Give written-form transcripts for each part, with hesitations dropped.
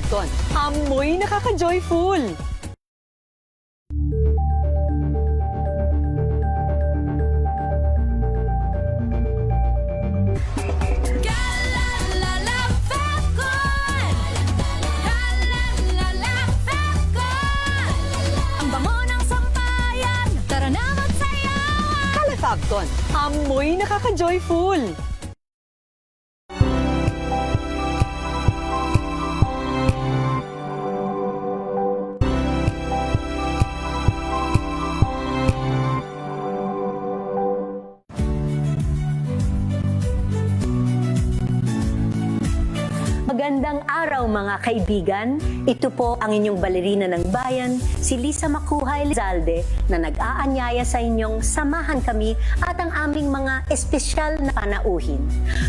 Fabcon, amoy nakaka-joyful. Fabcon, amoy nakaka-joyful. Magandang araw mga kaibigan. Ito po ang inyong balerina ng bayan, si Lisa Makuhay Lizalde, na nag-aanyaya sa inyong samahan kami at ang aming mga espesyal na panauhin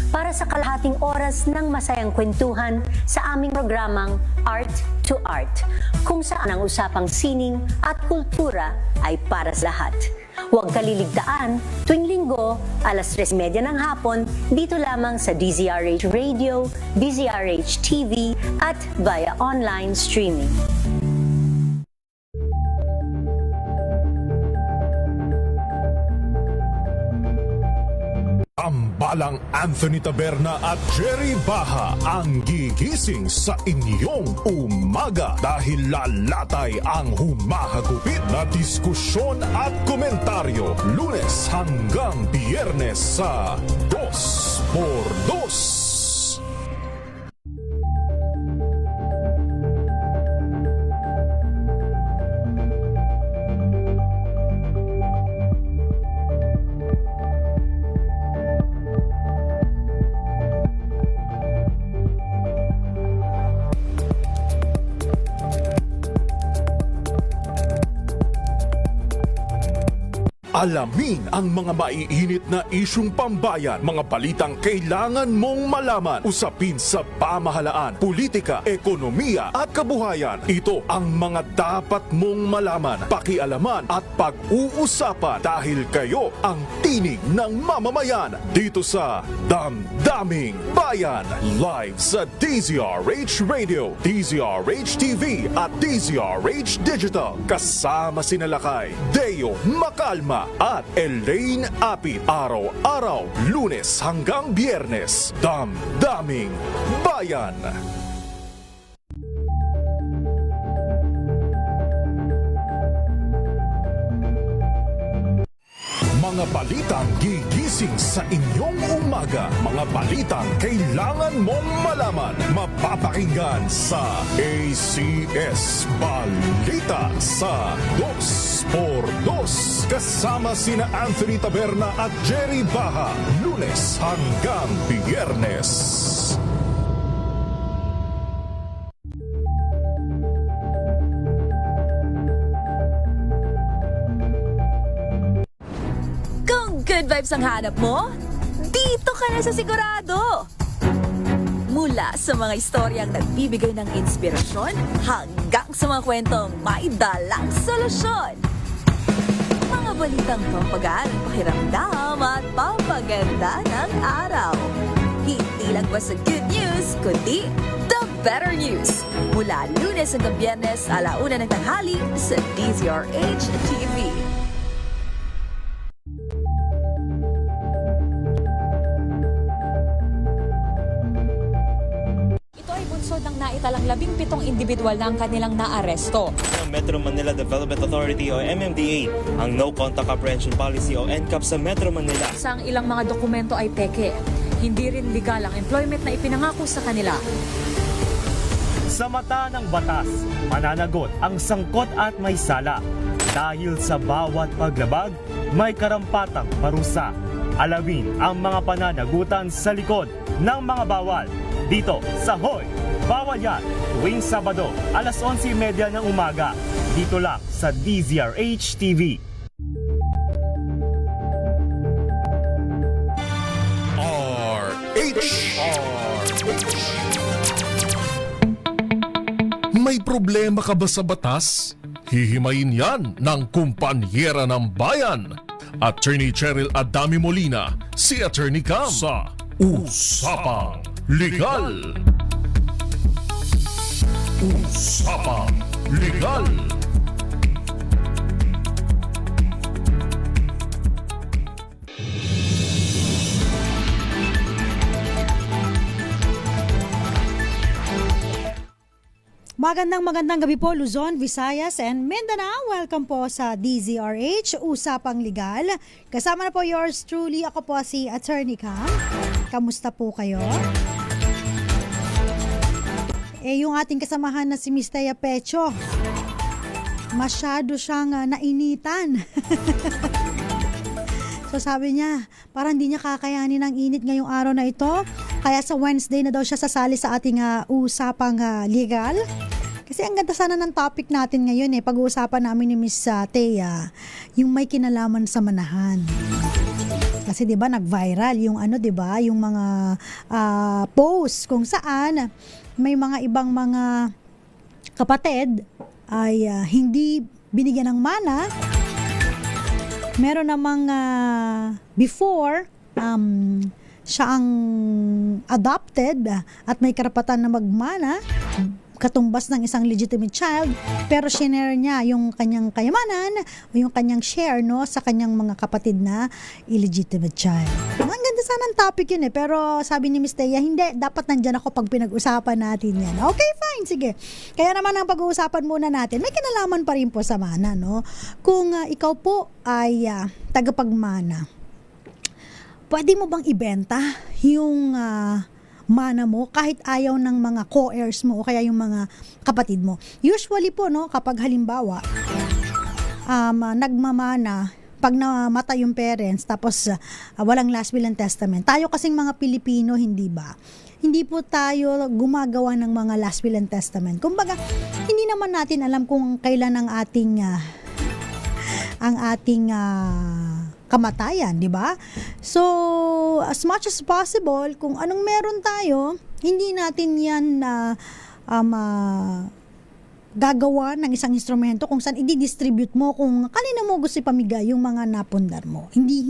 para sa kalahating oras ng masayang kwentuhan sa aming programang Art to Art, kung saan ang usapang sining at kultura ay para sa lahat. Huwag kaliligtaan, tuwing linggo, alas 3:30 ng hapon, dito lamang sa DZRH Radio, DZRH TV, at via online streaming. Tambalang Anthony Taberna at Jerry Baha ang gigising sa inyong umaga dahil lalatay ang humahagupit na diskusyon at komentaryo Lunes hanggang Biyernes sa 2x2. Alamin ang mga maiinit na isyung pambayan, mga balitang kailangan mong malaman, usapin sa pamahalaan, politika, ekonomiya at kabuhayan. Ito ang mga dapat mong malaman, pakialaman at pag-uusapan dahil kayo ang tinig ng mamamayan dito sa Damdaming Bayan. Live sa DZRH Radio, DZRH TV at DZRH Digital. Kasama sina Lakay, Deo Macalma at Elaine Apit. Araw-araw, Lunes hanggang Biyernes. Damdaming Bayan. Mga balitang gigising sa inyong umaga. Mga balitang kailangan mong malaman. Mapapakinggan sa ACS Balita sa 2x2. Kasama sina Anthony Taberna at Jerry Baha. Lunes hanggang Biyernes. Good vibes ang hanap mo? Dito ka na sa sigurado! Mula sa mga istoryang nagbibigay ng inspirasyon hanggang sa mga kwentong may dalang solusyon. Mga balitang pampagaan ng pakiramdam at pampaganda ng araw. Hindi lang ba sa good news, kundi the better news. Mula Lunes hanggang Biyernes, 1:00 ng tanghali sa DZRH TV. Ng naitalang 17 individual na ang kanilang naaresto. Ng Metro Manila Development Authority o MMDA ang No Contact Apprehension Policy o NCAP sa Metro Manila. Sa ilang mga dokumento ay peke. Hindi rin legal ang employment na ipinangako sa kanila. Sa mata ng batas, mananagot ang sangkot at may sala. Dahil sa bawat paglabag, may karampatang parusa. Alamin ang mga pananagutan sa likod ng mga bawal. Dito sa Hoy! Bawal Yan! Tuwing Sabado, alas 11:30 ng umaga. Dito lang sa DZRH TV. May problema ka ba sa batas? Hihimayin yan ng kumpanyera ng bayan. Attorney Cheryl Adami Molina, si Attorney Cam sa Usapang Legal. Usapang Legal. Magandang gabi po Luzon, Visayas and Mindanao. Welcome po sa DZRH, Usapang Legal. Kasama na po yours truly, ako po si Attorney Cam. Kamusta po kayo? Yung ating kasamahan na si Miss Thea Pecho, masyado siyang nainitan. So sabi niya, parang hindi niya kakayanin ang init ngayong araw na ito. Kaya sa Wednesday na daw siya sasali sa ating usapang legal. Kasi ang ganda sana ng topic natin ngayon pag-uusapan namin ni Miss Thea, yung may kinalaman sa manahan. Kasi 'di ba nag-viral yung yung mga post kung saan may mga ibang mga kapatid ay hindi binigyan ng mana. Meron namang before siya ang adopted at may karapatan na magmana katumbas ng isang legitimate child, pero shinare niya yung kanyang kayamanan o yung kanyang share sa kanyang mga kapatid na illegitimate child. Ang ganda sana ng topic yun pero sabi ni Miss Thea, hindi, dapat nandyan ako pag pinag-usapan natin yan. Okay, fine, sige. Kaya naman ang pag-uusapan muna natin, may kinalaman pa rin po sa mana, Kung ikaw po ay tagapagmana, pwede mo bang ibenta yung mana mo kahit ayaw ng mga co-heirs mo o kaya yung mga kapatid mo? Usually po kapag halimbawa nagmamana pag namatay yung parents tapos walang last will and testament, tayo kasing mga Pilipino, hindi ba? Hindi po tayo gumagawa ng mga last will and testament. Kumbaga, hindi naman natin alam kung kailan ang ating kamatayan, di ba? So, as much as possible, kung anong meron tayo, hindi natin yan gagawa ng isang instrumento kung saan i-distribute mo kung kanina mo gusto ipamigay yung mga napundar mo. Hindi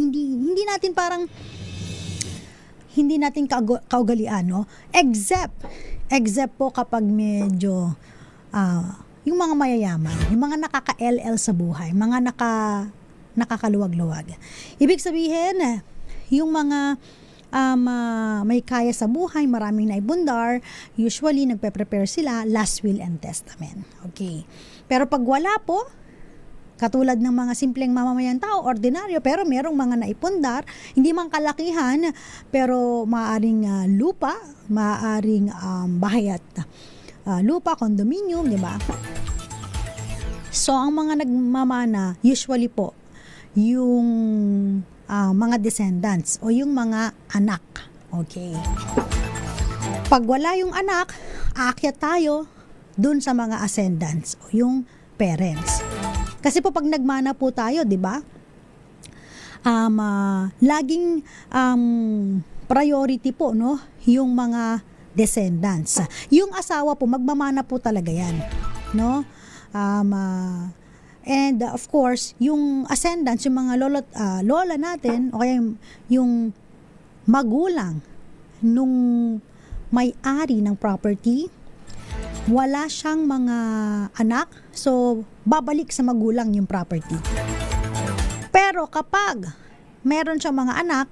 natin parang hindi natin kaugalian, Except po kapag medyo yung mga mayayaman, yung mga nakaka-LL sa buhay, mga nakakaluwag-luwag. Ibig sabihin, yung mga may kaya sa buhay, maraming naibundar, usually nagpe-prepare sila last will and testament. Okay. Pero pag wala po, katulad ng mga simpleng mamamayang tao, ordinaryo, pero merong mga naipundar, hindi man kalakihan, pero maaaring lupa, maaaring bahay at lupa, condominium, di ba? So, ang mga nagmamana, usually po, yung mga descendants o yung mga anak. Okay. Pag wala yung anak, aakyat tayo dun sa mga ascendants o yung parents. Kasi po pag nagmana po tayo, di ba? Laging priority po, yung mga descendants. Yung asawa po, magmamana po talaga yan. And of course, yung ascendants, yung mga lola natin, o kaya yung magulang nung may-ari ng property, wala siyang mga anak, so babalik sa magulang yung property. Pero kapag meron siyang mga anak,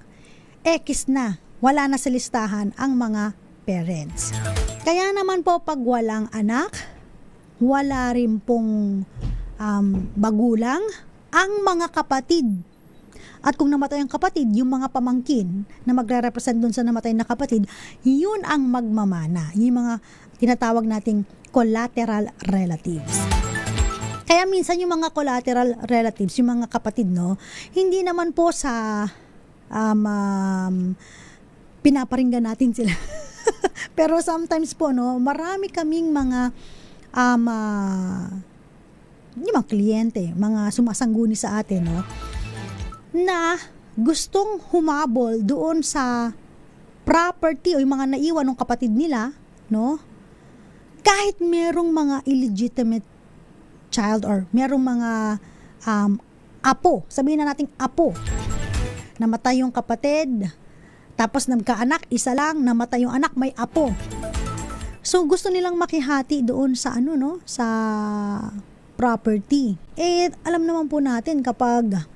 X na, wala na sa listahan ang mga parents. Kaya naman po pag walang anak, wala rin pong magulang, ang mga kapatid. At kung namatay ang kapatid, yung mga pamangkin na magre-represent dun sa namatay na kapatid, yun ang magmamana. Yung mga tinatawag nating collateral relatives. Kaya minsan yung mga collateral relatives, yung mga kapatid, hindi naman po sa pinaparinggan natin sila. Pero sometimes po, marami kaming mga yung mga kliyente, mga sumasangguni sa atin, na gustong humabol doon sa property o yung mga naiwan ng kapatid nila, kahit merong mga illegitimate child or merong mga apo, sabihin na nating apo, namatay yung kapatid, tapos nagkaanak, isa lang, namatay yung anak, may apo. So gusto nilang makihati doon sa ano no, sa property. Alam naman po natin kapag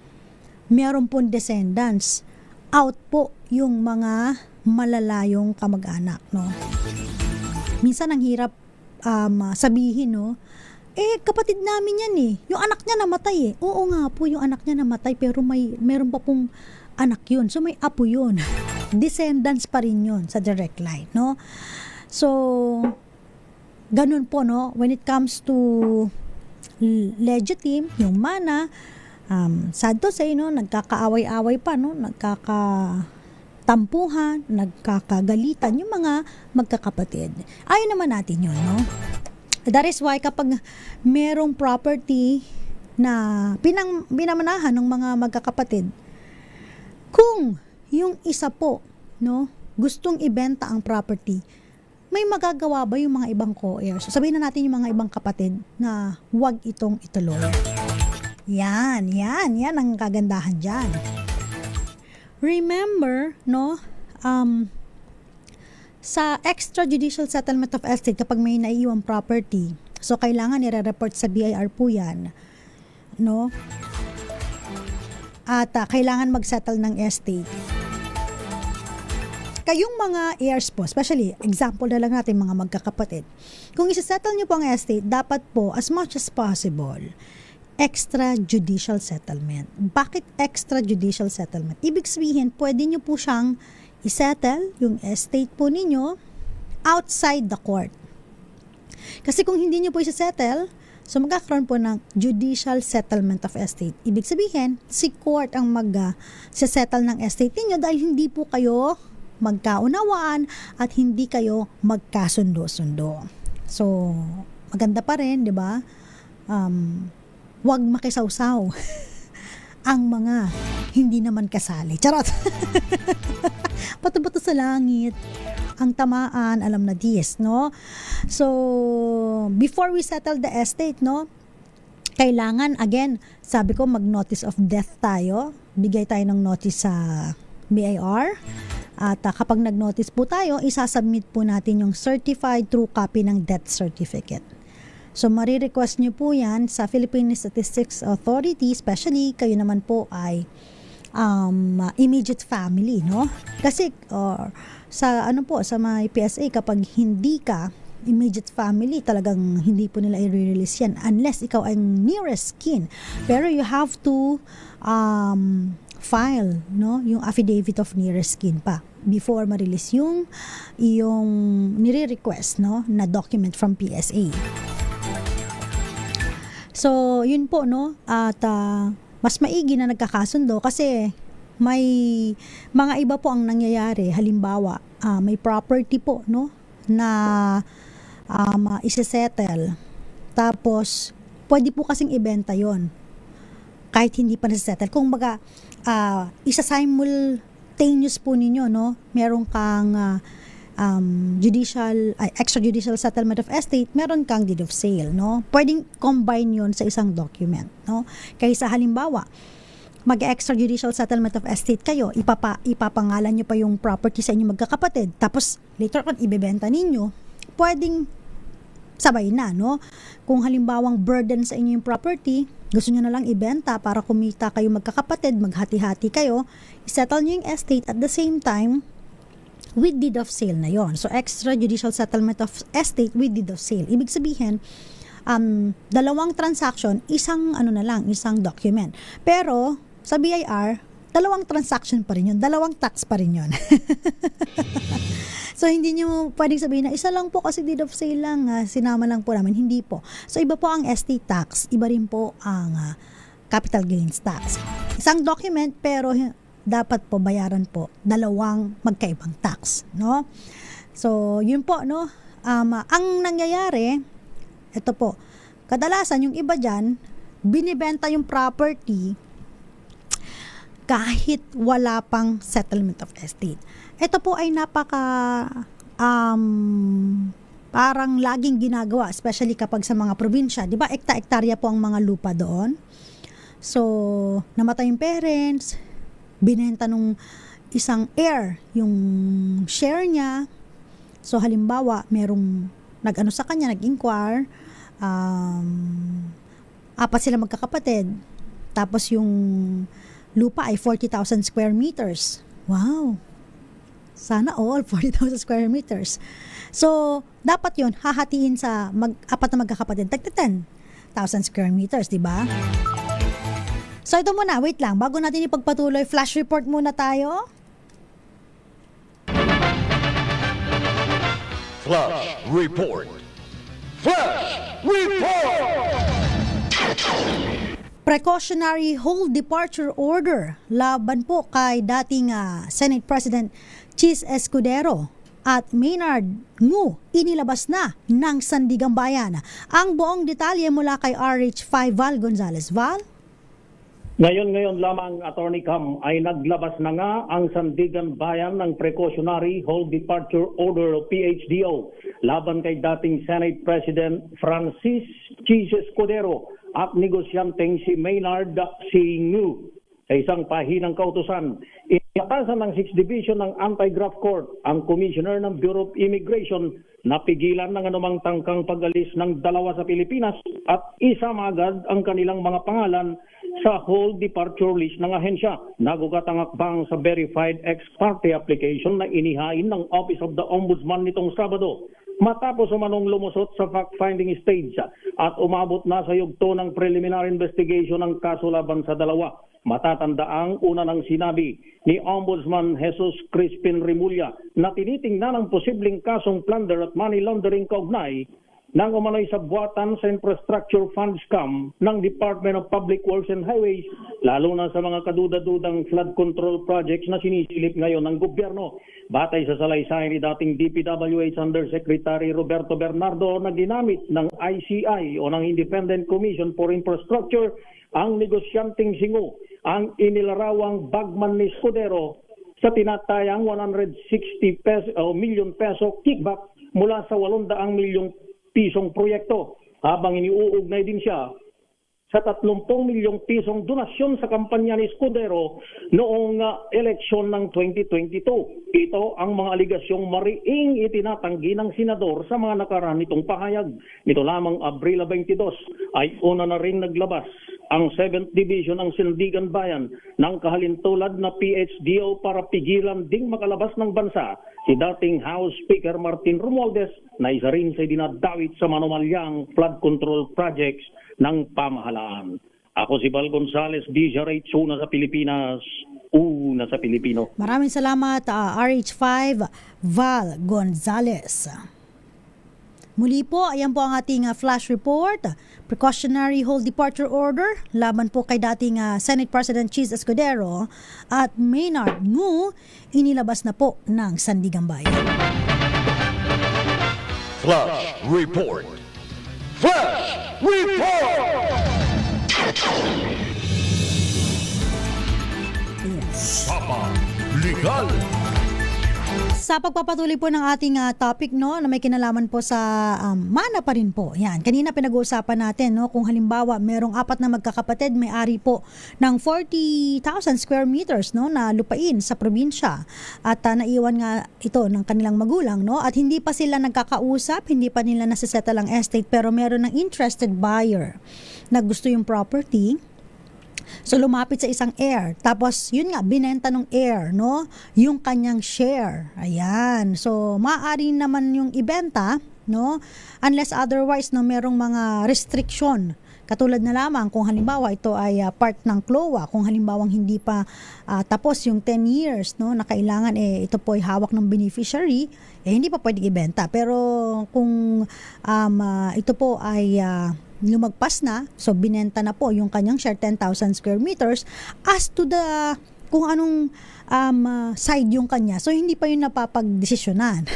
meron pong descendants, out po yung mga malalayong kamag-anak, no. Minsan ang hirap sabihin, no. Kapatid namin yan yung anak niya namatay Oo nga po, yung anak niya namatay pero meron pa pong anak yun. So may apo yun. Descendants pa rin yun sa direct line, no? So, ganun po, no? When it comes to legitim, yung mana, sad to say, no? Nagkakaaway-away pa, no? Nagkakatampuhan, nagkakagalitan, yung mga magkakapatid. Ayaw naman natin yun, no? That is why kapag merong property na binamanahan ng mga magkakapatid, kung yung isa po, no, gustong ibenta ang property, may magagawa ba yung mga ibang co-heirs? Sabihin na natin yung mga ibang kapatid na huwag itong ituloy. Yan ang kagandahan dyan. Remember, no, sa extrajudicial settlement of estate, kapag may naiiwang property, so kailangan nire-report sa BIR po yan, no? At kailangan mag-settle ng estate. Kayong mga heirs po, especially, example na lang natin mga magkakapatid, kung isa-settle nyo po ang estate, dapat po, as much as possible, extrajudicial settlement. Bakit extrajudicial settlement? Ibig sabihin, pwede nyo po siyang isettle yung estate po ninyo outside the court. Kasi kung hindi nyo po isa-settle, so magkakaroon po ng judicial settlement of estate. Ibig sabihin, si court ang mag-settle ng estate ninyo dahil hindi po kayo magkaunawaan at hindi kayo magkasundo-sundo. So, maganda pa rin, di ba? Huwag makisawsaw ang mga hindi naman kasali. Charot! Bato-bato sa langit. Ang tamaan, alam na this, no? So, before we settle the estate, no? Kailangan, again, sabi ko, mag-notice of death tayo. Bigay tayo ng notice sa BIR. At kapag nag-notice po tayo, isasubmit po natin yung certified true copy ng death certificate. So, marirequest nyo po yan sa Philippine Statistics Authority, especially kayo naman po ay immediate family, no? Kasi sa may PSA, kapag hindi ka immediate family, talagang hindi po nila i-release yan unless ikaw ay nearest kin. Pero you have to file, no, yung affidavit of nearest kin pa before ma-release yung nire-request, no, na document from PSA. So, yun po, no, at mas maigi na nagkakasundo kasi may mga iba po ang nangyayari. Halimbawa, may property po, no, na isa-settle. Tapos, pwede po kasing ibenta yon kahit hindi pa nasa-settle. Kung baga, isa-simultaneous po ninyo, no, meron kang extrajudicial settlement of estate, meron kang deed of sale, no? Pwedeng combine yon sa isang document, no? Kaysa halimbawa, mag-extrajudicial settlement of estate kayo, ipapangalan nyo pa yung property sa inyong magkakapatid, tapos later on ibebenta ninyo, pwedeng sabay na, no? Kung halimbawang burden sa inyo yung property, gusto nyo na lang ibenta para kumita kayo magkakapatid, maghati-hati kayo, isettle nyo yung estate at the same time with deed of sale na yon. So, extrajudicial settlement of estate with deed of sale. Ibig sabihin, dalawang transaction, isang document. Pero, sa BIR, dalawang transaction pa rin yun, dalawang tax pa rin yun. So, hindi nyo pwedeng sabihin na isa lang po kasi deed of sale lang, sinama lang po namin. Hindi po. So, iba po ang estate tax, iba rin po ang capital gains tax. Isang document, pero dapat po bayaran po dalawang magkaibang tax, no? So, yun po, no? Ang nangyayari, ito po, kadalasan yung iba dyan, binibenta yung property kahit wala pang settlement of estate. Ito po ay parang laging ginagawa, especially kapag sa mga probinsya. Di ba, ekta-ektarya po ang mga lupa doon. So, namatay yung parents, binenta nung isang heir yung share niya. So halimbawa, merong nag-ano sa kanya, nag-inquire, apat sila magkakapatid, tapos yung lupa ay 40,000 square meters. Wow! Sana all 40,000 square meters. So, dapat yun, hahatiin sa apat na magkakapatid, tagta 10,000 square meters, di ba? So, ito muna, wait lang, bago natin ipagpatuloy, flash report muna tayo. Flash Report. Flash Report! Precautionary hold departure order laban po kay dating Senate President Chis Escudero at Maynard Ngu inilabas na ng Sandigang Bayan. Ang buong detalye mula kay RH5 Val Gonzalez. Val? Ngayon lamang, Attorney Cam, ay naglabas na nga ang Sandigan Bayan ng Precautionary Hold Departure Order o PHDO laban kay dating Senate President Francis Chis Escudero at negosyanteng si Maynard Ngu. Sa isang pahinang kautusan, inatasan ng 6th Division ng Anti-Graft Court ang Commissioner ng Bureau of Immigration na pigilan ng anumang tangkang pag-alis ng dalawa sa Pilipinas at isama agad ang kanilang mga pangalan sa hold departure list ng ahensya. Nagugat ang akbang sa verified ex parte application na inihain ng Office of the Ombudsman nitong Sabado. Matapos umanong lumusot sa fact-finding stage at umabot na sa yugto ng preliminary investigation ng kaso laban sa dalawa. Matatandaang una nang sinabi ni Ombudsman Jesus Crispin Remulla na tinitingnan ang posibleng kasong plunder at money laundering kaugnay nang umano'y sa buwatan sa infrastructure fund scam ng Department of Public Works and Highways, lalo na sa mga kaduda-dudang flood control projects na sinisilip ngayon ng gobyerno. Batay sa salaysay ni dating DPWH Undersecretary Roberto Bernardo na ginamit ng ICI o ng Independent Commission for Infrastructure, ang negosyanteng Singo ang inilarawang bagman ni Escudero sa tinatayang 160 million peso kickback mula sa 800 milyong pisong proyekto, habang iniuugnay din siya sa 30 milyong pisong donasyon sa kampanya ni Escudero noong eleksyon ng 2022. Ito ang mga aligasyong mariing itinatanggi ng senador sa mga nakaraan nitong pahayag. Nito lamang Abril 22 ay una na rin naglabas ang 7th Division ng Sandigan Bayan ng kahalintulad na PHDO para pigilan ding makalabas ng bansa si dating House Speaker Martin Romualdez na isa rin sa dinadawit sa manumalyang flood control projects ng pamahalaan. Ako si Val Gonzalez, DZRH, una sa Pilipinas, una sa Pilipino. Maraming salamat, RH5 Val Gonzalez. Muli po, ayan po ang ating flash report. Precautionary hold departure order laban po kay dating Senate President Chis Escudero at Maynard Ngu inilabas na po ng Sandigang Bayan. Flash Report. Flash Report! Usapang Legal. Sa pagpapatuloy po ng ating topic na may kinalaman po sa mana pa rin po. Yan, kanina pinag-uusapan natin kung halimbawa merong apat na magkakapatid, may-ari po ng 40,000 square meters na lupain sa probinsya at naiwan nga ito ng kanilang magulang at hindi pa sila nagkakausap, hindi pa nila nasisettle ang estate pero meron ng interested buyer na gusto yung property. So lumapit sa isang heir. Tapos yun nga binenta ng heir, yung kanyang share. Ayan. So maaari naman yung ibenta, unless otherwise merong mga restriction. Katulad na lamang kung halimbawa ito ay part ng CLOA, kung halimbawang hindi pa tapos yung 10 years na kailangan ito po ay hawak ng beneficiary, hindi pa pwedeng ibenta. Pero kung ito po ay lumagpas na, so binenta na po yung kanyang share 10,000 square meters as to the kung anong side yung kanya. So hindi pa yun napapagdesisyonan,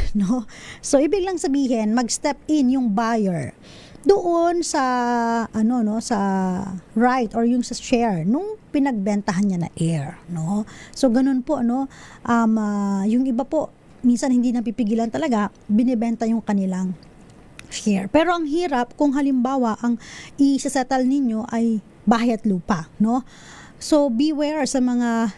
So ibig lang sabihin, mag-step in yung buyer doon sa sa right or yung sa share nung pinagbentahan niya na heir, So ganun po yung iba po minsan hindi napipigilan talaga, binibenta yung kanilang share. Pero ang hirap kung halimbawa ang i-settle ninyo ay bahay at lupa, So beware sa mga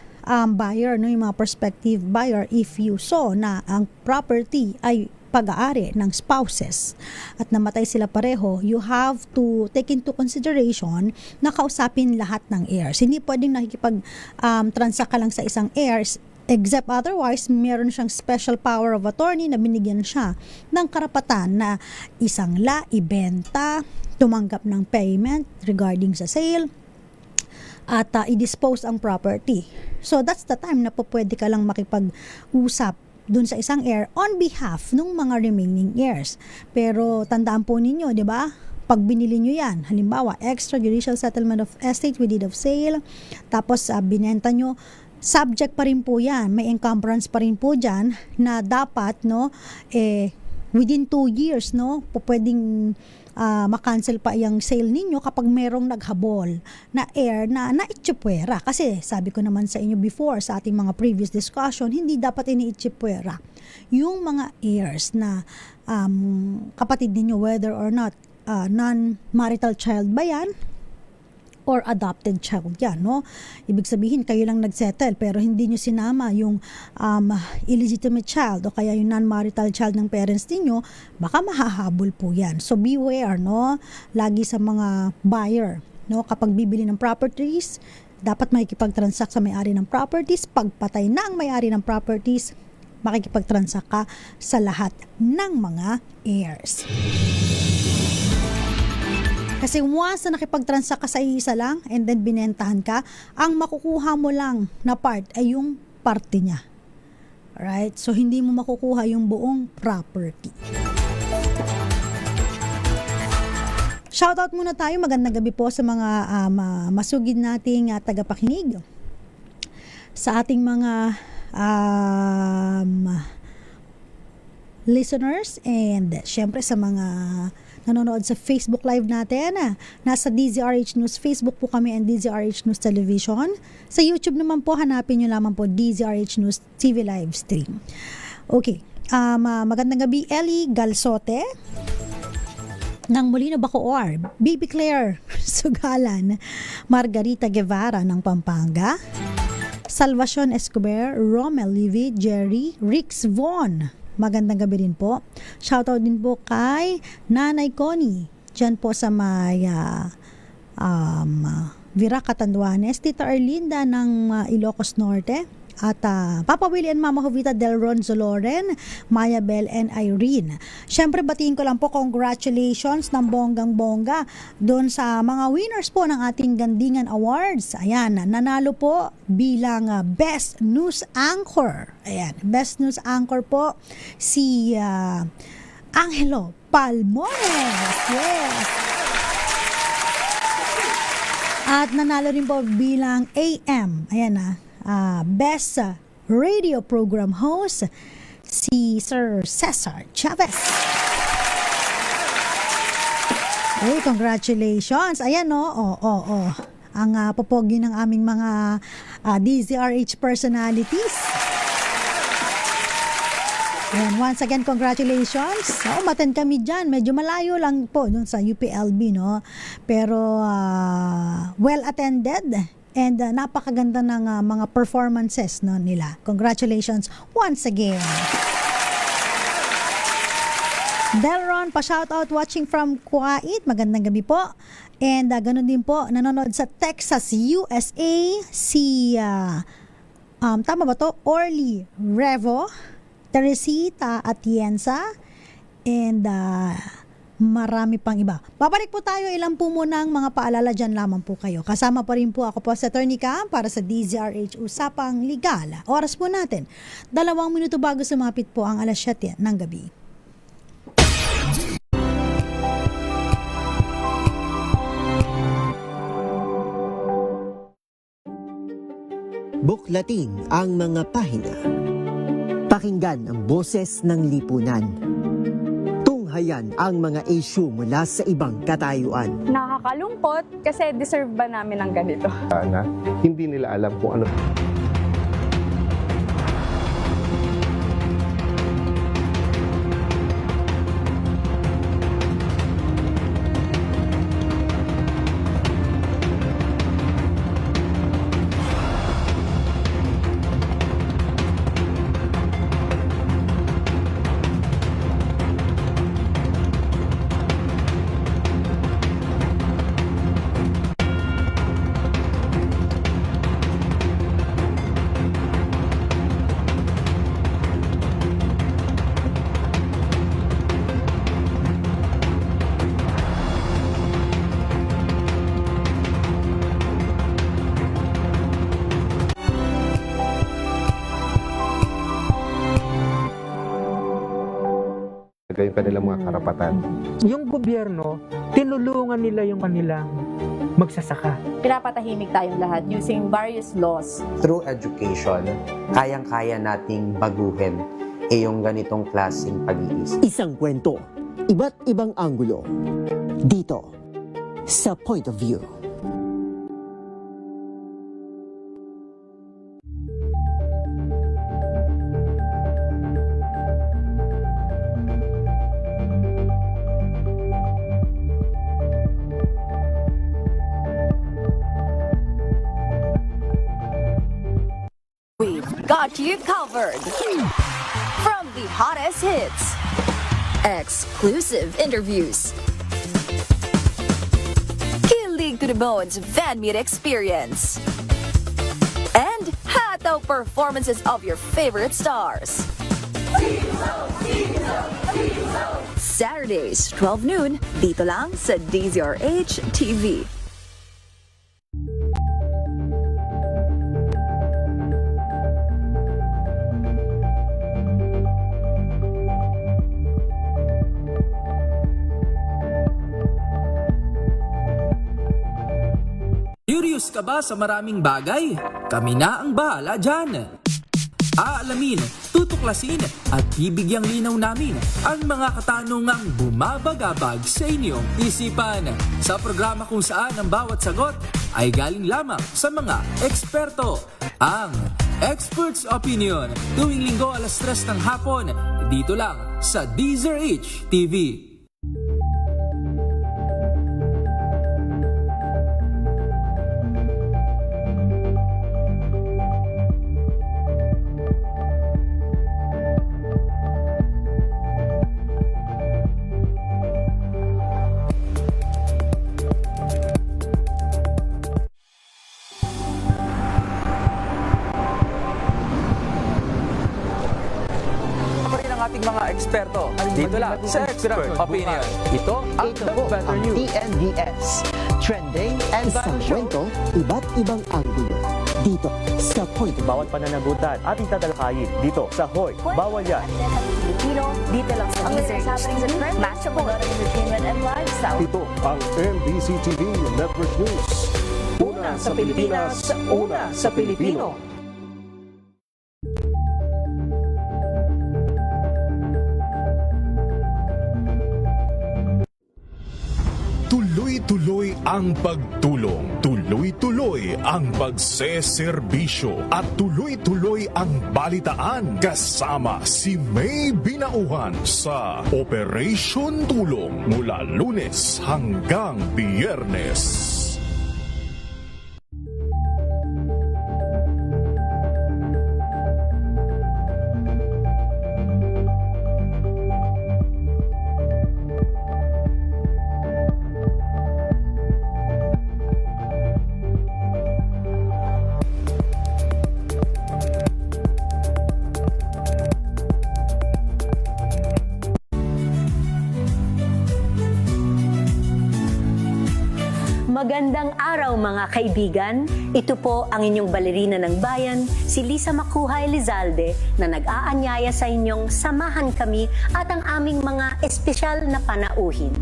buyer, yung mga prospective buyer, if you saw na ang property ay pag-aari ng spouses at namatay sila pareho, you have to take into consideration na kausapin lahat ng heirs. Hindi pwedeng nakikipag-transact ka lang sa isang heirs, except otherwise, meron siyang special power of attorney na binigyan siya ng karapatan na isangla, ibenta, tumanggap ng payment regarding sa sale, at i-dispose ang property. So that's the time na po pwede ka lang makipag-usap dun sa isang heir on behalf ng mga remaining heirs. Pero tandaan po ninyo, di ba? Pag binili nyo yan, halimbawa, extrajudicial settlement of estate with deed of sale, tapos binenta nyo, subject pa rin po yan. May encumbrance pa rin po dyan na dapat, no, within 2 years, no, po pwedeng makancel pa yung sale ninyo kapag merong naghabol na heir na naitsipwera. Kasi sabi ko naman sa inyo before sa ating mga previous discussion, hindi dapat iniitsipwera yung mga heirs na kapatid ninyo, whether or not non-marital child ba yan or adopted child yan, no? Ibig sabihin, kayo lang nagsettle pero hindi nyo sinama yung illegitimate child o kaya yung non-marital child ng parents ninyo, baka mahahabol po yan. So beware, no? Lagi sa mga buyer, no? Kapag bibili ng properties, dapat makikipag-transact sa may-ari ng properties. Pagpatay na ang may-ari ng properties, makikipag-transact ka sa lahat ng mga heirs. Kasi once na nakipag-transact ka sa isa lang and then binentahan ka, ang makukuha mo lang na part ay yung parte niya. Alright? So, hindi mo makukuha yung buong property. Shoutout muna tayo. Magandang gabi po sa mga masugid nating tagapakinig. Sa ating mga listeners and syempre sa mga nanonood sa Facebook Live natin. Nasa DZRH News Facebook po kami and DZRH News Television. Sa YouTube naman po, hanapin nyo lamang po DZRH News TV Live Stream. Okay. Magandang gabi, Ellie Galsote ng Molino Bacoor, Baby Claire Sugalan, Margarita Guevara ng Pampanga, Salvacion Escobar, Romel Livy, Jerry, Rix Von. Magandang gabi rin po. Shoutout din po kay Nanay Connie, dyan po sa may Vira Catanduanes, Tita Erlinda ng Ilocos Norte, at Papa Willie and Mama Jovita Del Ronzo Loren, Maya Bell and Irene. Siyempre batiin ko lang po congratulations ng bonggang-bongga doon sa mga winners po ng ating Gandingan Awards. Ayan, nanalo po bilang Best News Anchor. Ayan, Best News Anchor po si Angelo Palmones. Yes! At nanalo rin po bilang AM. Ayan Best Radio Program Host si Sir Cesar Chavez. Hey, congratulations. Ayan ang popogi ng aming mga DZRH personalities. Ayan, once again, congratulations. Umattend kami dyan. Medyo malayo lang po dun sa UPLB, no? Pero well attended. And napakaganda ng mga performances nila. Congratulations once again. Delron, pa-shoutout watching from Kuwait. Magandang gabi po. And ganun din po, nanonood sa Texas, USA, si, tama ba to? Orly Revo, Teresita Atienza, and marami pang iba. Babalik po tayo, ilan po muna ang mga paalala dyan lamang po kayo. Kasama pa rin po ako po sa Attorney Cam para sa DZRH Usapang Legal. Oras po natin, 2 minuto bago sumapit po ang alas 7 ng gabi. Buklatin ang mga pahina. Pakinggan ang boses ng lipunan. Tunghayan ang mga issue mula sa ibang katayuan. Nakakalungkot kasi deserve ba namin ng ganito? Na hindi nila alam kung ano. kanilang mga karapatan. Yung gobyerno, tinulungan nila yung kanilang magsasaka. Pinapatahimik tayong lahat using various laws. Through education, kayang-kaya nating baguhin yung ganitong klaseng pag-iisip. Isang kwento, iba't ibang anggulo. Dito, sa Point of View. We've got you covered. From the hottest hits, exclusive interviews, kilig to the bones fan meet experience, and hataw performances of your favorite stars. Saturdays, 12 noon, dito lang sa DZRH TV. Curious ka ba sa maraming bagay? Kami na ang bahala dyan. Aalamin, tutuklasin at bibigyang linaw namin ang mga katanungang bumabagabag sa inyong isipan. Sa programa kung saan ang bawat sagot ay galing lamang sa mga eksperto. Ang Expert's Opinion, tuwing linggo 3:00 ng hapon, dito lang sa DZRH TV. Ating mga eksperto dito lang sa Expert Opinion. Ito ang The Better News. TNVS. Trending and isang kwento, iba't ibang anggulo. Dito sa Point of View. Bawat pananagutan ating tatalakayin dito sa Hoy, Bawal Yan. Dito lang sa DZRH. Match up entertainment and lifestyle. Ito ang MBC TV Network News. Una sa Pilipinas, una sa Pilipino. Tuloy-tuloy ang pagtulong, tuloy-tuloy ang pagseserbisyo at tuloy-tuloy ang balitaan kasama si May Binauhan sa Operation Tulong mula Lunes hanggang Biyernes. Magandang araw mga kaibigan. Ito po ang inyong balerina ng bayan, si Lisa Makuhay Lizalde, na nag-aanyaya sa inyong samahan kami at ang aming mga espesyal na panauhin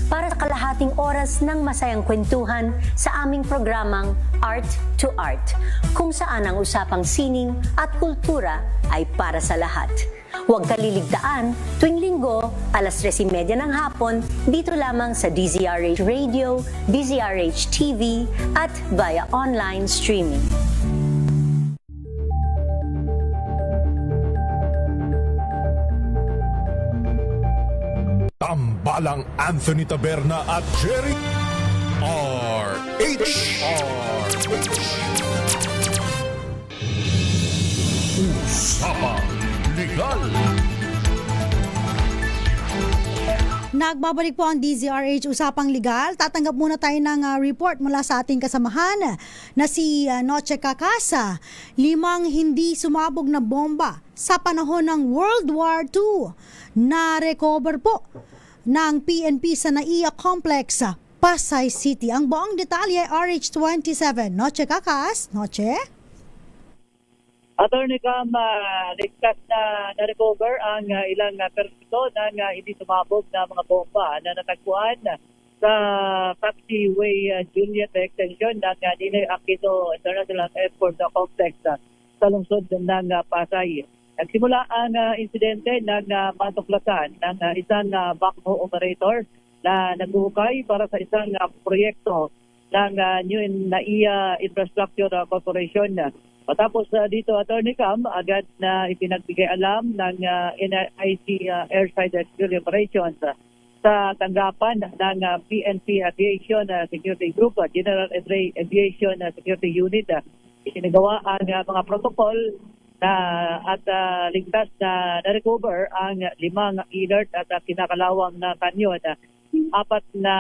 para sa kalahating oras ng masayang kwentuhan sa aming programang Art to Art, kung saan ang usapang sining at kultura ay para sa lahat. Huwag kaliligtaan, tuwing linggo, 3:30 ng hapon, dito lamang sa DZRH Radio, DZRH TV, at via online streaming. Tambalang Anthony Taberna at Jerry RH. Usapang Legal. Nagbabalik po ang DZRH Usapang Legal. Tatanggap muna tayo ng report mula sa ating kasamahan na si Noche Cacasa. 5 hindi sumabog na bomba sa panahon ng World War II. Na-recover po ng PNP sa NAIA Complex, Pasay City. Ang buong detalye ay RH27. Noche Cacas. Noche? Attorney Cam, ligtas na na-recover ang ilang permito ng hindi sumabog na mga bomba na natagpuan sa Taxiway Juliet Extension ng Ninoy Aquino International Airport Complex sa lungsod ng Pasay. Nagsimula ang insidente ng matuklasan ng isang backhoe operator na naghuhukay para sa isang proyekto ng New NAIA Infrastructure Corporation. Matapos dito, Attorney Cam, agad na ipinagbigay alam ng NIC Airside Security Operations sa tanggapan ng PNP Aviation Security Group, General Aviation Security Unit. Isinagawa ang mga protocol at ligtas na na-recover ang 5 inert at kinakalawang na kanyon, 4 na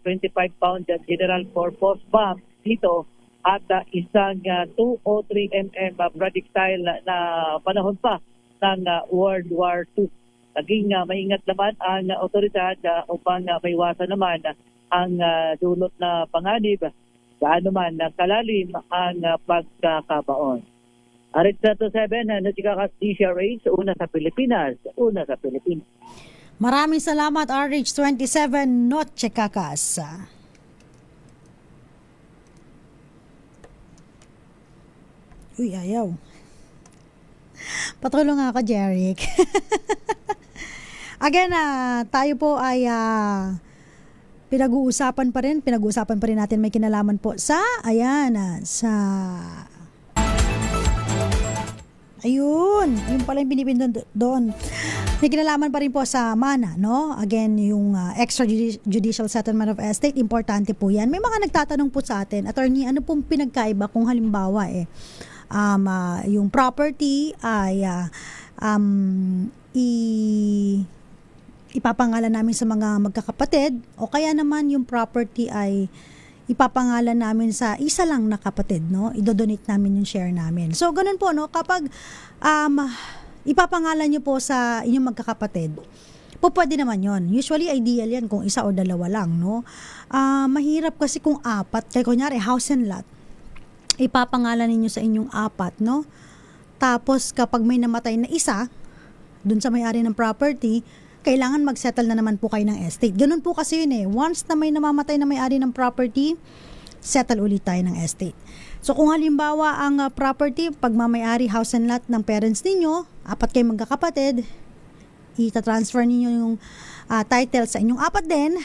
25-pound General Purpose bomb dito at isang 203 mm projectile na panahon pa ng World War II. Naging maingat naman ang otoridad upang maiwasan naman ang dulot na panganib, gaano man kalalim ang pagkakabaon. Arit sa 7, Notikakas DCRH, una sa Pilipinas, una sa Pilipinas. Maraming salamat, RH27 Noche Kakas. Uy, ayaw. Patulong nga ako, Jeric. Again, tayo po ay pinag-uusapan pa rin natin, may kinalaman po sa, ayun, yung pala yung binipindon doon. May kinalaman pa rin po sa MANA, no? Again, yung extrajudicial settlement of estate, importante po yan. May mga nagtatanong po sa atin, attorney, ano pong pinagkaiba kung halimbawa yung property ay ipapangalan namin sa mga magkakapatid, o kaya naman yung property ay ipapangalan namin sa isa lang na kapatid, no? Idodonate namin yung share namin. So, ganun po, no? Kapag ipapangalan nyo po sa inyong magkakapatid, pwede naman yon. Usually, ideal yan kung isa o dalawa lang, no? Mahirap kasi kung 4, kaya kunyari, house and lot, ipapangalan ninyo sa inyong 4, no? Tapos, kapag may namatay na isa, dun sa may-ari ng property, kailangan mag-settle na naman po kayo ng estate. Ganun po kasi yun eh. Once na may namamatay na may-ari ng property, settle ulit tayo ng estate. So kung halimbawa ang property, pag mamay-ari house and lot ng parents ninyo, 4 kayo magkakapatid, itatransfer ninyo yung title sa inyong 4 din.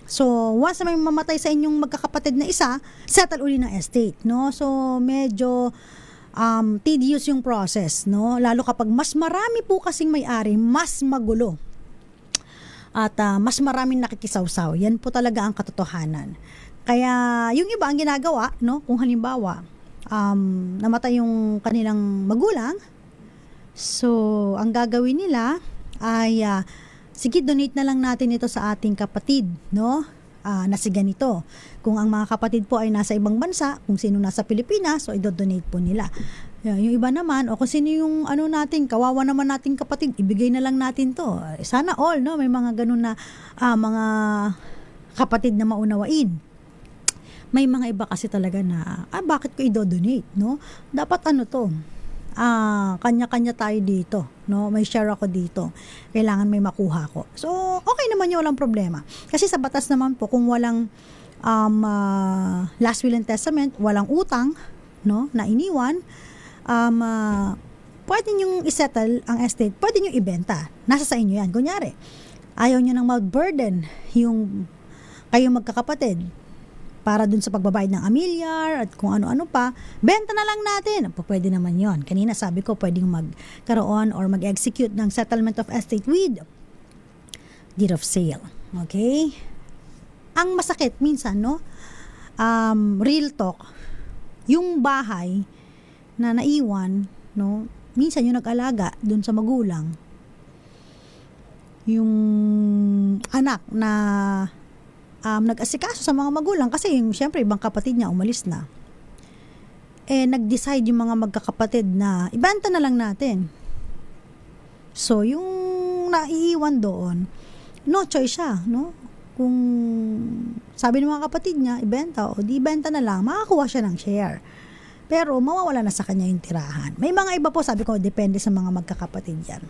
So once na may mamatay sa inyong magkakapatid na isa, settle ulit ng estate, no? So medyo tedious yung process, no? Lalo kapag mas marami po kasing may-ari, mas magulo. At mas maraming nakikisawsaw. Yan po talaga ang katotohanan. Kaya yung iba ang ginagawa, no, kung halimbawa namatay yung kanilang magulang, so ang gagawin nila ay sige, donate na lang natin ito sa ating kapatid, no, na si ganito. Kung ang mga kapatid po ay nasa ibang bansa, kung sino nasa Pilipinas, so idodonate po nila. Yung iba naman, o kung sino yung natin, kawawa naman nating kapatid, ibigay na lang natin to. Sana all, no? May mga ganun na mga kapatid na maunawain. May mga iba kasi talaga na, bakit ko idodonate, no? Dapat kanya-kanya tayo dito, no? May share ako dito. Kailangan may makuha ko. So, okay naman yun, walang problema. Kasi sa batas naman po, kung walang last will and testament, walang utang, no, na iniwan, pwede nyo isettle ang estate, pwede nyo ibenta. Nasa sa inyo yan. Kunyari, ayaw nyo nang mag-burden yung kayong magkakapatid para dun sa pagbabayad ng amilyar at kung ano-ano pa, benta na lang natin. Pwede naman yon. Kanina sabi ko, pwedeng magkaroon or mag-execute ng settlement of estate with deed of sale. Okay? Ang masakit minsan, no? Real talk, yung bahay na naiwan, no, minsan yung nag-alaga dun sa magulang, yung anak na nag-asikaso sa mga magulang kasi yung syempre ibang kapatid niya umalis na, nag-decide yung mga magkakapatid na ibenta na lang natin. So yung naiiwan doon, no choice siya, no? Kung sabi ng mga kapatid niya ibenta, o di ibenta na lang, makakuha siya ng share. Pero mawawala na sa kanya yung tirahan. May mga iba po, sabi ko, depende sa mga magkakapatid yan.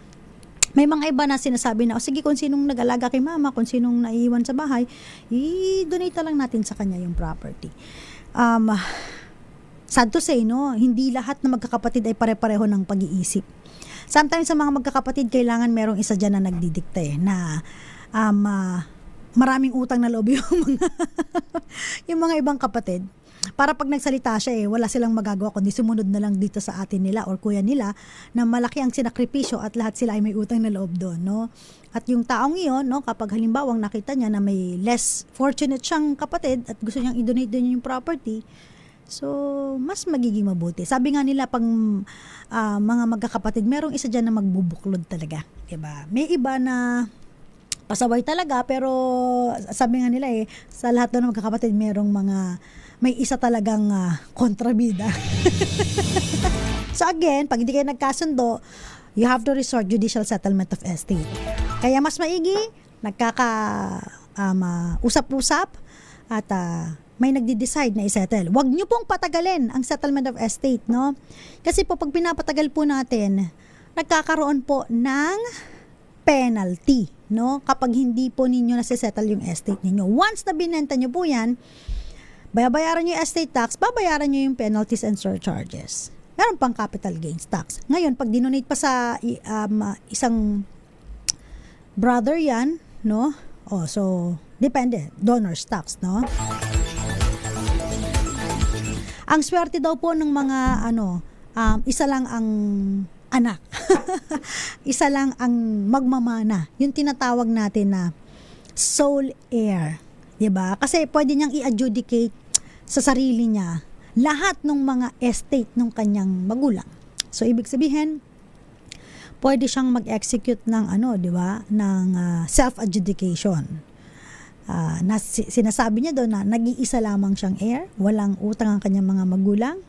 May mga iba na sinasabi na, sige, kung sinong nag-alaga kay mama, kung sinong naiiwan sa bahay, i-donate lang natin sa kanya yung property. Sad to say, no, hindi lahat na magkakapatid ay pare-pareho ng pag-iisip. Sometimes sa mga magkakapatid, kailangan merong isa dyan na nagdidikte na maraming utang na loob yung mga ibang kapatid. Para pag nagsalita siya wala silang magagawa kundi sumunod na lang dito sa atin nila or kuya nila na malaki ang sinakripisyo at lahat sila ay may utang na loob doon, no? At yung taong iyon, no, kapag halimbawang nakita niya na may less fortunate siyang kapatid at gusto niyang i-donate din yung property, so mas magiging mabuti. Sabi nga nila pag mga magkakapatid, merong isa dyan na magbubuklod talaga, diba? May iba na pasaway talaga, pero sabi nga nila sa lahat doon ng magkakapatid may isa talagang kontrabida. So again, pag hindi kayo nagkasundo, you have to resort judicial settlement of estate. Kaya mas maigi, usap-usap at may nagdi-decide na isettle. Huwag nyo pong patagalin ang settlement of estate, no? Kasi po pag pinapatagal po natin, nagkakaroon po ng penalty, no? Kapag hindi po ninyo nasisettle yung estate ninyo. Once na binenta nyo po yan, bayaran nyo yung estate tax, babayaran nyo yung penalties and surcharges. Meron pang capital gains tax. Ngayon, pag dinonate pa sa isang brother yan, no? So, depende. Donor's tax, no? Ang swerte daw po ng mga, isa lang ang anak. Isa lang ang magmamana. Yung tinatawag natin na sole heir. Diba? Kasi pwede niyang i-adjudicate sa sarili niya lahat ng mga estate ng kanyang magulang. So, ibig sabihin, pwede siyang mag-execute ng diba? Ng self-adjudication. Sinasabi niya doon na nag-iisa lamang siyang heir, walang utang ang kanyang mga magulang,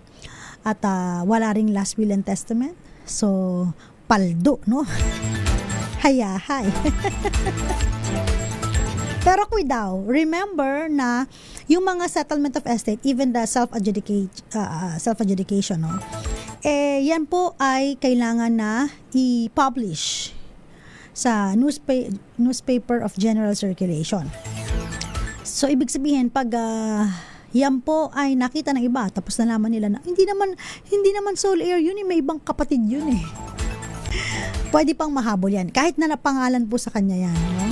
at wala ring last will and testament. So, paldo, no? Hayahay. Pero daw, remember na yung mga settlement of estate, even the self-adjudication, no? Yan po ay kailangan na i-publish sa newspaper of general circulation. So, ibig sabihin, pag yan po ay nakita ng iba, tapos nalaman nila na hindi naman sole heir yun, may ibang kapatid yun Pwede pang mahabol yan. Kahit na napangalan po sa kanya yan, no?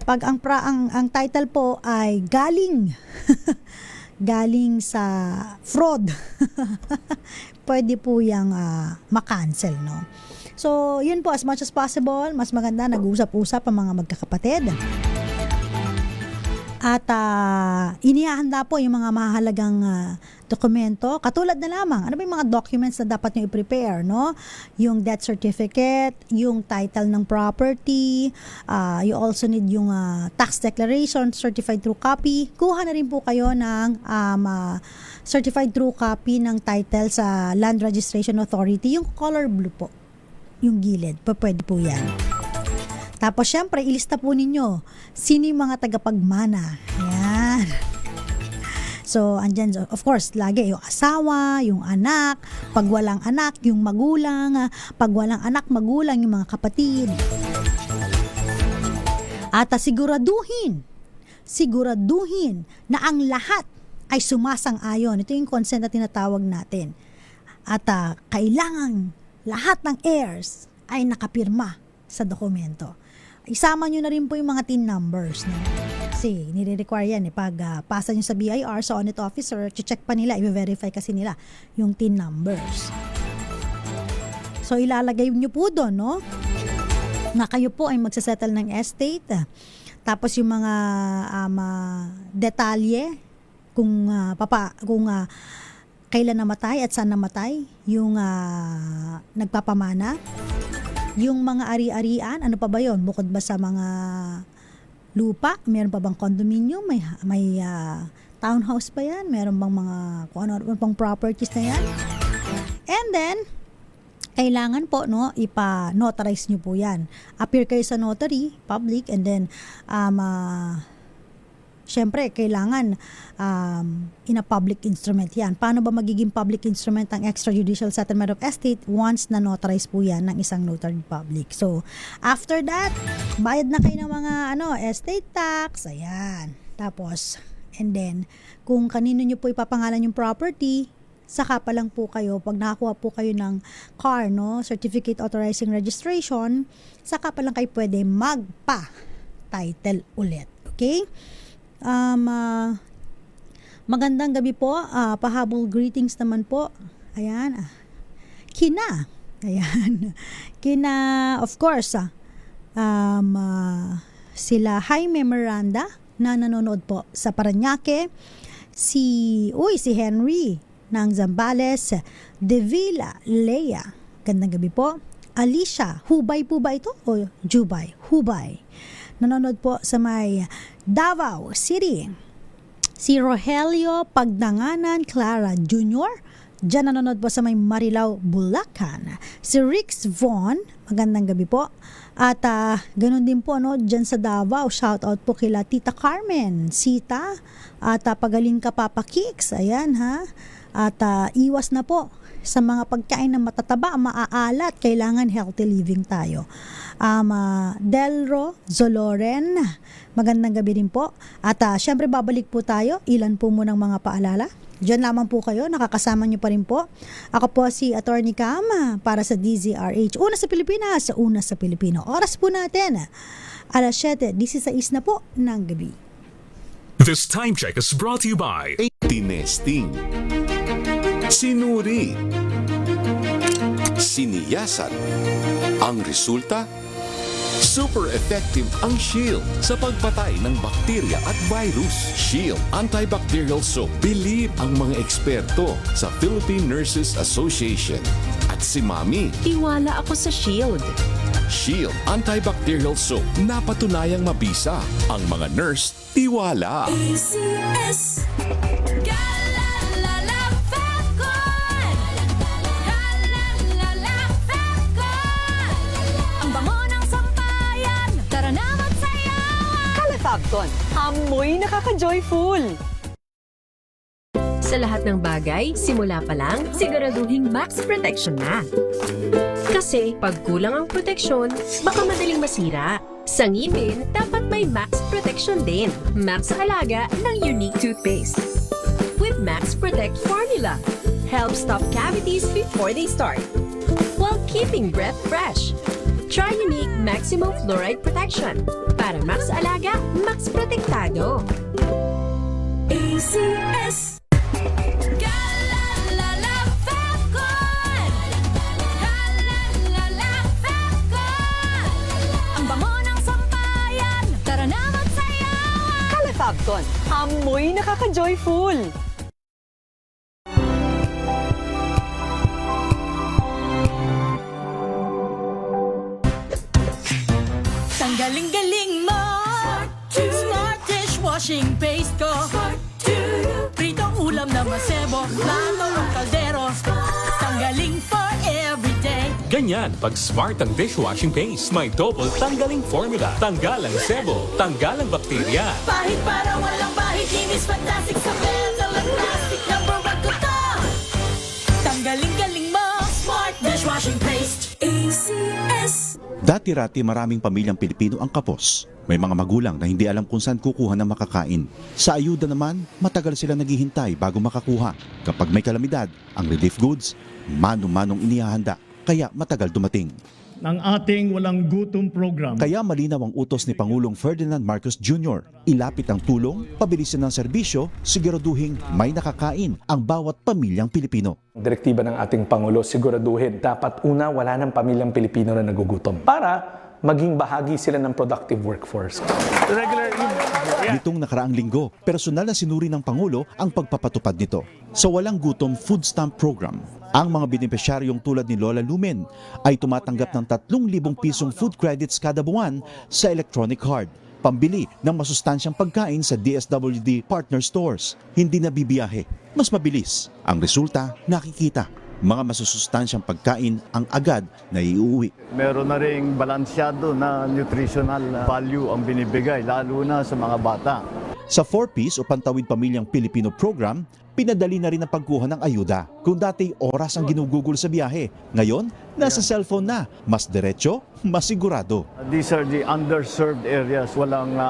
Pag ang title po ay galing sa fraud, pwede po yung makancel, no? So, yun po, as much as possible, mas maganda nag-usap-usap ang mga magkakapatid. At inihahanda po yung mga mahalagang dokumento. Katulad na lamang, ano ba yung mga documents na dapat nyo i-prepare, no? Yung death certificate, yung title ng property, you also need yung tax declaration, certified true copy. Kuha na rin po kayo ng certified true copy ng title sa Land Registration Authority, yung color blue po, yung gilid. Pwede po yan. Tapos, syempre, ilista po ninyo sino yung mga tagapagmana. Yan. So, andyan, of course, lagi yung asawa, yung anak, pag walang anak, yung magulang, pag walang anak, magulang, yung mga kapatid. At siguraduhin na ang lahat ay sumasang-ayon. Ito yung consent na tinatawag natin. At kailangan lahat ng heirs ay nakapirma sa dokumento. Isama nyo na rin po yung mga TIN numbers, no? Kasi nire-require yan pag pasa nyo sa BIR, sa audit officer, check pa nila, i-verify kasi nila yung TIN numbers. So ilalagay nyo po doon, no? Na kayo po ay magsasettle ng estate. Tapos yung mga detalye kung kailan namatay at saan namatay yung nagpapamana. Yung mga ari-arian, ano pa ba yon? Bukod ba sa mga lupa? Meron pa bang condominium? May townhouse pa yan? Meron bang mga kung ano pang properties na yan? And then, kailangan po, no, ipa-notarize nyo po yan. Appear kayo sa notary, public, and then, syempre, kailangan in a public instrument yan. Paano ba magiging public instrument ang extrajudicial settlement of estate once na notarize po yan ng isang notary public? So, after that, bayad na kayo ng mga estate tax, ayan. Tapos, and then, kung kanino nyo po ipapangalan yung property, saka pa lang po kayo, pag nakakuha po kayo ng CAR, Certificate Authorizing Registration, saka pa lang kayo pwede magpa-title ulit. Okay? Magandang gabi po. Pahabol greetings naman po. Ayan. Kina. Ayan. Kina, of course, sila Jaime Miranda na nanonood po sa Parañaque. Si Henry ng Zambales, Devila Leia. Gandang gabi po. Alicia, Hubay po ba ito? O Jubay? Hubay. Nanonood po sa may Davao City. Si Rogelio Pagdanganan Clara Jr. Diyan nanonood po sa may Marilao, Bulacan. Si Rix Von, magandang gabi po. At ganun din po diyan sa Davao, shout out po kila Tita Carmen, Sita, at pagaling ka Papa Kicks, ayan ha. At iwas na po sa mga pagkain na matataba, maaalat, kailangan healthy living tayo. Delro Zoloren, magandang gabi din po. At syempre babalik po tayo, ilan po munang mga paalala. Diyan lamang po kayo, nakakasama nyo pa rin po. Ako po si Attorney Cam para sa DZRH. Una sa Pilipinas, una sa Pilipino. Oras po natin, alas 7:16 na po ng gabi. This time check is brought to you by Tinesting, sinuri, siniyasan. Ang resulta, super effective ang Shield sa pagpatay ng bakterya at virus. Shield Antibacterial Soap. Believe ang mga eksperto sa Philippine Nurses Association. At si Mami, tiwala ako sa Shield. Shield Antibacterial Soap. Napatunayang mabisa. Ang mga nurse, tiwala. ACS. Fabcon, amoy nakaka-joyful. Sa lahat ng bagay, simula pa lang, siguraduhing max protection na. Kasi pag kulang ang proteksyon, baka madaling masira. Sa ngipin, dapat may max protection din. Max sa alaga ng Unique Toothpaste. With Max Protect Formula, help stop cavities before they start, while keeping breath fresh. Try Unique Maximum Fluoride Protection. Para max alaga, max protektado. ACS. Ang bango ng sampayan, tara na magsayawan. Kala Fabcon, amoy nakaka-joyful. Galing-galing mo, Smart dishwashing paste ko. Pritong ulam na masebo, plato ng kaldero. Tanggaling for everyday. Ganyan pag Smart ang dishwashing paste. May double tanggaling formula. Tanggalang sebo, tanggalang bakterya. Pahit para walang pahit, linis fantastic sa metal at plastic. Number 1 ko to. Tanggaling-galing mo, Smart dishwashing paste. ACS. Dati-rati maraming pamilyang Pilipino ang kapos. May mga magulang na hindi alam kung saan kukuha ng makakain. Sa ayuda naman, matagal sila naghihintay bago makakuha. Kapag may kalamidad, ang relief goods, mano-manong inihahanda, kaya matagal dumating. Ng ating walang gutom program. Kaya malinaw ang utos ni Pangulong Ferdinand Marcos Jr. Ilapit ang tulong, pabilisin ang serbisyo, siguraduhin may nakakain ang bawat pamilyang Pilipino. Direktiba ng ating Pangulo, siguraduhin dapat una wala ng pamilyang Pilipino na nagugutom para maging bahagi sila ng productive workforce. Nitong nakaraang linggo, personal na sinuri ng Pangulo ang pagpapatupad nito. Sa Walang Gutom Food Stamp Program, ang mga benepisyaryong tulad ni Lola Lumen ay tumatanggap ng 3,000 pisong food credits kada buwan sa electronic card, pambili ng masustansyang pagkain sa DSWD partner stores. Hindi na bibiyahe, mas mabilis. Ang resulta, nakikita. Mga masusustansyang pagkain ang agad na iuwi. Meron na ring balansyado na nutritional value ang binibigay, lalo na sa mga bata. Sa 4Ps o Pantawid Pamilyang Pilipino program, pinadali na rin ang pagkuha ng ayuda. Kung dati oras ang ginugugol sa biyahe, ngayon nasa cellphone na, mas diretso, mas sigurado. These are the underserved areas. Walang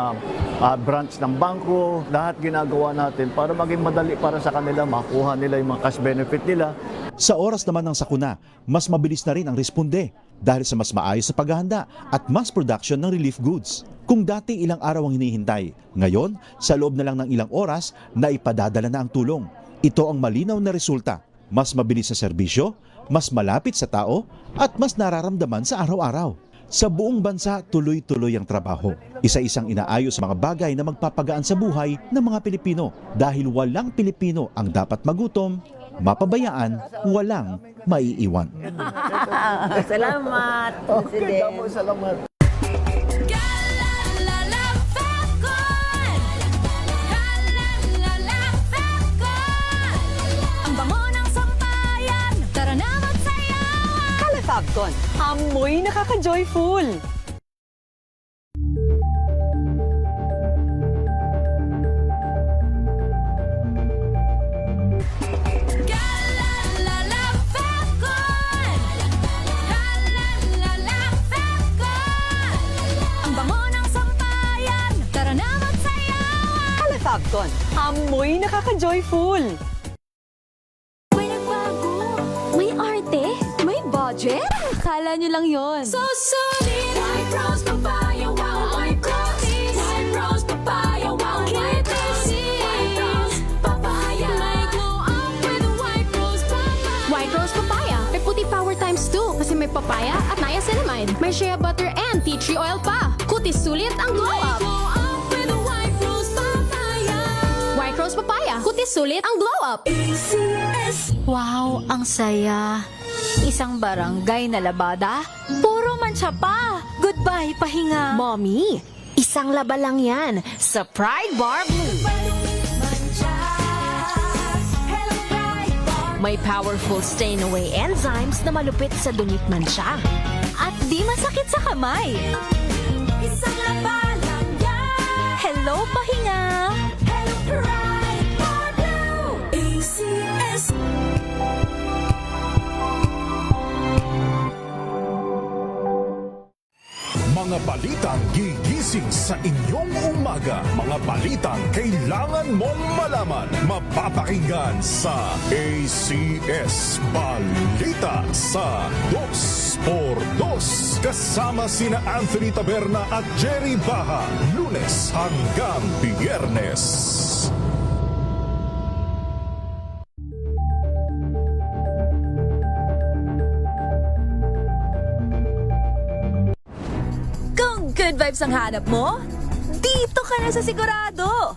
branch ng bangko. Lahat ginagawa natin para maging madali para sa kanila, makuha nila yung mga cash benefit nila. Sa oras naman ng sakuna, mas mabilis na rin ang responde dahil sa mas maayos sa paghahanda at mass production ng relief goods. Kung dati ilang araw ang hinihintay, ngayon sa loob na lang ng ilang oras na ipadadala na ang tulong. Ito ang malinaw na resulta. Mas mabilis sa serbisyo, mas malapit sa tao at mas nararamdaman sa araw-araw. Sa buong bansa, tuloy-tuloy ang trabaho. Isa-isang inaayos mga bagay na magpapagaan sa buhay ng mga Pilipino dahil walang Pilipino ang dapat magutom, mapabayaan, walang maiiwan. Salamat, President. Salamat. Fabcon, amoy nakaka-joyful. Ang bango ng sampayan, tara na magsayawan. Fabcon, amoy nakaka-joyful. May arte? May budget? Akala nyo lang yon. So solid! White Rose Papaya, wow! White Rose! White Rose Papaya, wow! White Rose! White Rose Papaya! May glow up with White Rose Papaya! White Rose Papaya. May puti power times 2 kasi may papaya at niacinamide. May shea butter and tea tree oil pa. Kutis sulit ang glow up. Glow up with White Rose Papaya! White Rose Papaya. Kutis sulit ang glow up. ACS! Wow, ang saya. Isang barangay na labada, puro mancha pa. Goodbye, pahinga. Mommy, isang laba lang yan sa Pride Bar Blue. May powerful stain away enzymes na malupit sa dungit mancha. At di masakit sa kamay. Isang laba lang yan. Hello, pahinga. Hello, Pride Bar Blue. ACS. Mga balitang gigising sa inyong umaga. Mga balitang kailangan mong malaman. Mapapakinggan sa ACS Balita sa 2x2. Kasama sina Anthony Taberna at Jerry Baha. Lunes hanggang Biyernes. Good vibes ang hanap mo? Dito ka na sa sigurado!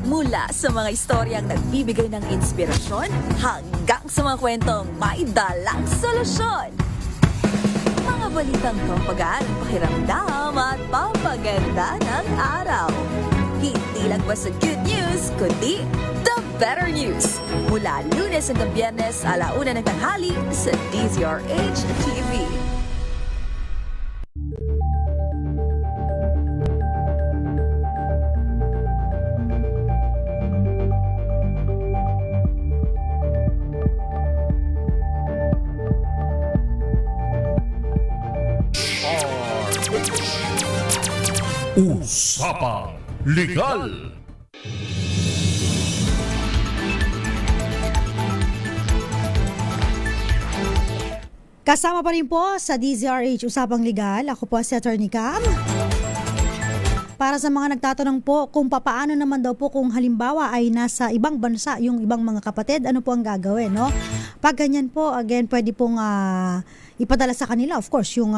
Mula sa mga istoryang nagbibigay ng inspirasyon hanggang sa mga kwentong may dalang solusyon. Mga balitang pampagaan, pakiramdam at pampaganda ng araw. Hindi lang ba sa good news, kundi the better news. Mula Lunes hanggang Biyernes, 1:00 ng tanghali sa DZRH TV. Usapang Legal. Kasama pa rin po sa DZRH Usapang Legal, ako po si Attorney Cam. Para sa mga nagtatanong po kung papaano naman daw po kung halimbawa ay nasa ibang bansa yung ibang mga kapatid, ano po ang gagawin, no? Pag ganyan po, again, pwede pong ipadala sa kanila, of course, yung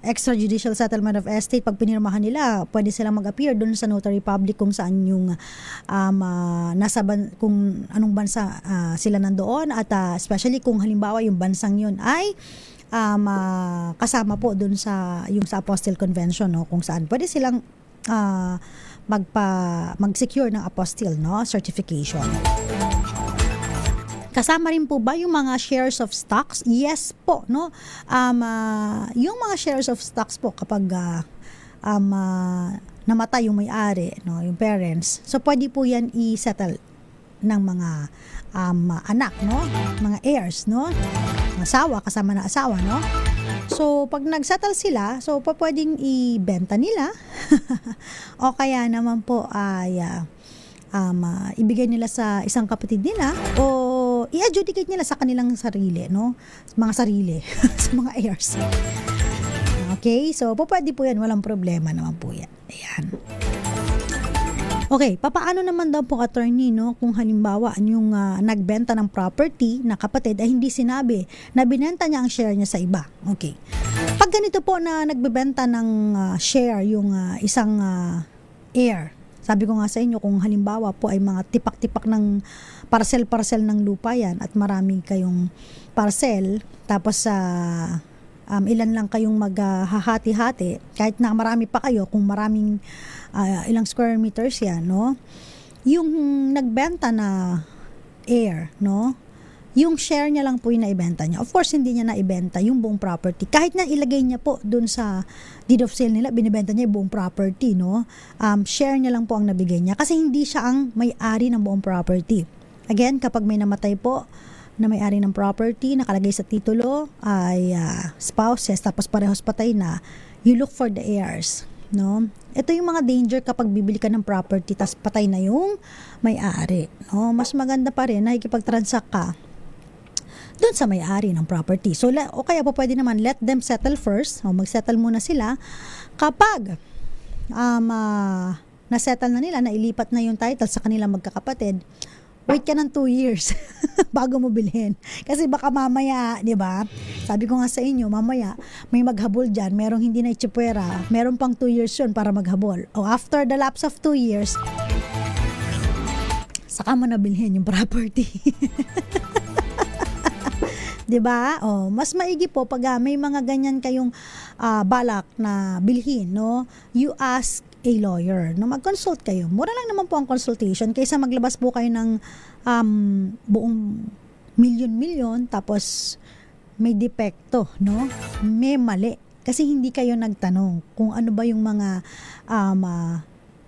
extrajudicial settlement of estate. Pag pinirmahan nila, pwede silang mag-appear doon sa notary public kung saan yung kung anong bansa sila nandoon, at especially kung halimbawa yung bansang yun ay kasama po doon sa Apostille Convention, no, kung saan pwede silang mag-secure ng apostille, no, certification. Kasama rin po ba yung mga shares of stocks? Yes po, no. Yung mga shares of stocks po kapag namatay yung may-ari, no, yung parents. So pwede po yan i-settle ng mga anak, no, mga heirs, no, asawa, kasama na asawa, no. So pag nagsettle sila, so pwedeng ibenta nila o kaya naman po ay ibigay nila sa isang kapatid nila o i-adjudicate nila sa kanilang sarili, no? Mga sarili, sa mga heirs. Okay? So, pwede po yan. Walang problema naman po yan. Ayan. Okay, papaano naman daw po, attorney, no? Kung halimbawa yung nagbenta ng property na kapatid ay hindi sinabi na binenta niya ang share niya sa iba. Okay. Pag ganito po na nagbebenta ng share yung isang heir, sabi ko nga sa inyo, kung halimbawa po ay mga tipak-tipak ng parcel-parcel ng lupa yan at marami kayong parcel, tapos ilan lang kayong maghahati-hati, kahit na marami pa kayo, kung maraming ilang square meters yan, no? Yung nagbenta na heir, no? Yung share niya lang po yung naibenta niya. Of course, hindi niya naibenta yung buong property. Kahit na ilagay niya po dun sa deed of sale nila, binibenta niya yung buong property, no? Share niya lang po ang nabigay niya kasi hindi siya ang may-ari ng buong property. Again, kapag may namatay po na may-ari ng property, nakalagay sa titulo ay spouses, tapos parehos patay na, you look for the heirs, no? Ito yung mga danger kapag bibili ka ng property tapos patay na yung may-ari, no? Mas maganda pa rin na nakikipag-transact ka doon sa may-ari ng property. So, o kaya po pwede naman let them settle first. O, mag-settle muna sila. Kapag na-settle na nila, nailipat na yung title sa kanilang magkakapatid, wait ka ng 2 years bago mo bilhin. Kasi baka mamaya, di ba? Sabi ko nga sa inyo, mamaya may maghabol dyan, merong hindi na itsipwera, meron pang 2 years yun para maghabol. O after the lapse of 2 years, saka mo na bilhin yung property. Diba? Oh, mas maigi po pag may mga ganyan kayong balak na bilhin, no? You ask a lawyer, no? Mag-consult kayo. Mura lang naman po ang consultation kaysa maglabas po kayo ng buong milyon-milyon tapos may depekto, no? May mali. Kasi hindi kayo nagtanong kung ano ba yung mga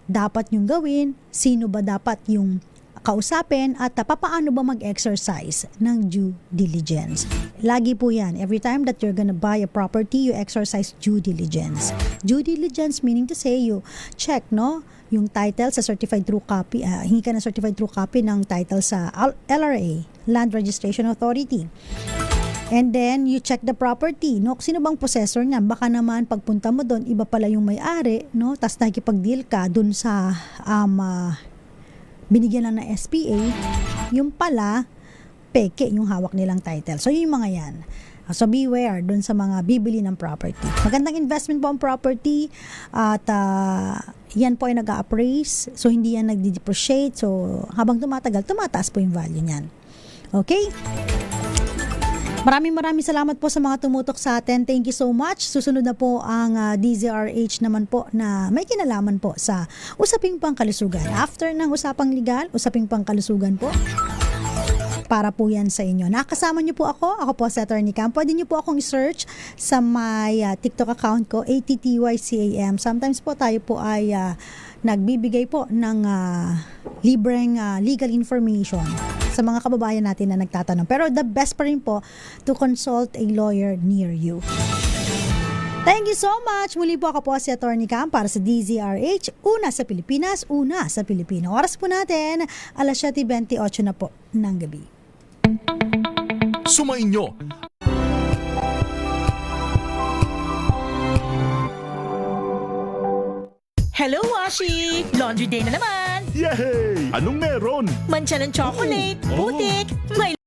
dapat yung gawin, sino ba dapat yung kausapin at papaano ba mag-exercise ng due diligence. Lagi po yan. Every time that you're gonna buy a property, you exercise due diligence. Due diligence meaning to say you check, no? Yung title sa certified true copy, hingi ka ng certified true copy ng title sa LRA, Land Registration Authority. And then, you check the property, no? Sino bang possessor niyan? Baka naman, pagpunta mo doon, iba pala yung may-ari, no? Tapos nakikipag-deal ka doon sa binigyan lang ng SPA, yung pala, peke yung hawak nilang title. So, yung mga yan. So, beware dun sa mga bibili ng property. Magandang investment po ang property at yan po ay nag-a-appraise. So, hindi yan nagdi-depreciate. So, habang tumatagal, tumataas po yung value niyan. Okay? Maraming salamat po sa mga tumutok sa atin. Thank you so much. Susunod na po ang DZRH naman po na may kinalaman po sa usaping pangkalusugan. After ng usapang legal, usaping pangkalusugan po. Para po yan sa inyo. Nakasama niyo po ako. Ako po si Attorney Cam. Pwede niyo po akong i-search sa my TikTok account ko, ATTYCAM. Sometimes po tayo po ay nagbibigay po ng libreng legal information sa mga kababayan natin na nagtatanong. Pero the best pa rin po to consult a lawyer near you. Thank you so much. Muli po ako po si Attorney Cam para sa DZRH. Una sa Pilipinas, una sa Pilipino. Oras po natin, 7:28 na po ng gabi. Sumainyo Hello, Washi! Laundry day na naman! Yay! Anong meron? Mancha ng chocolate, putik, may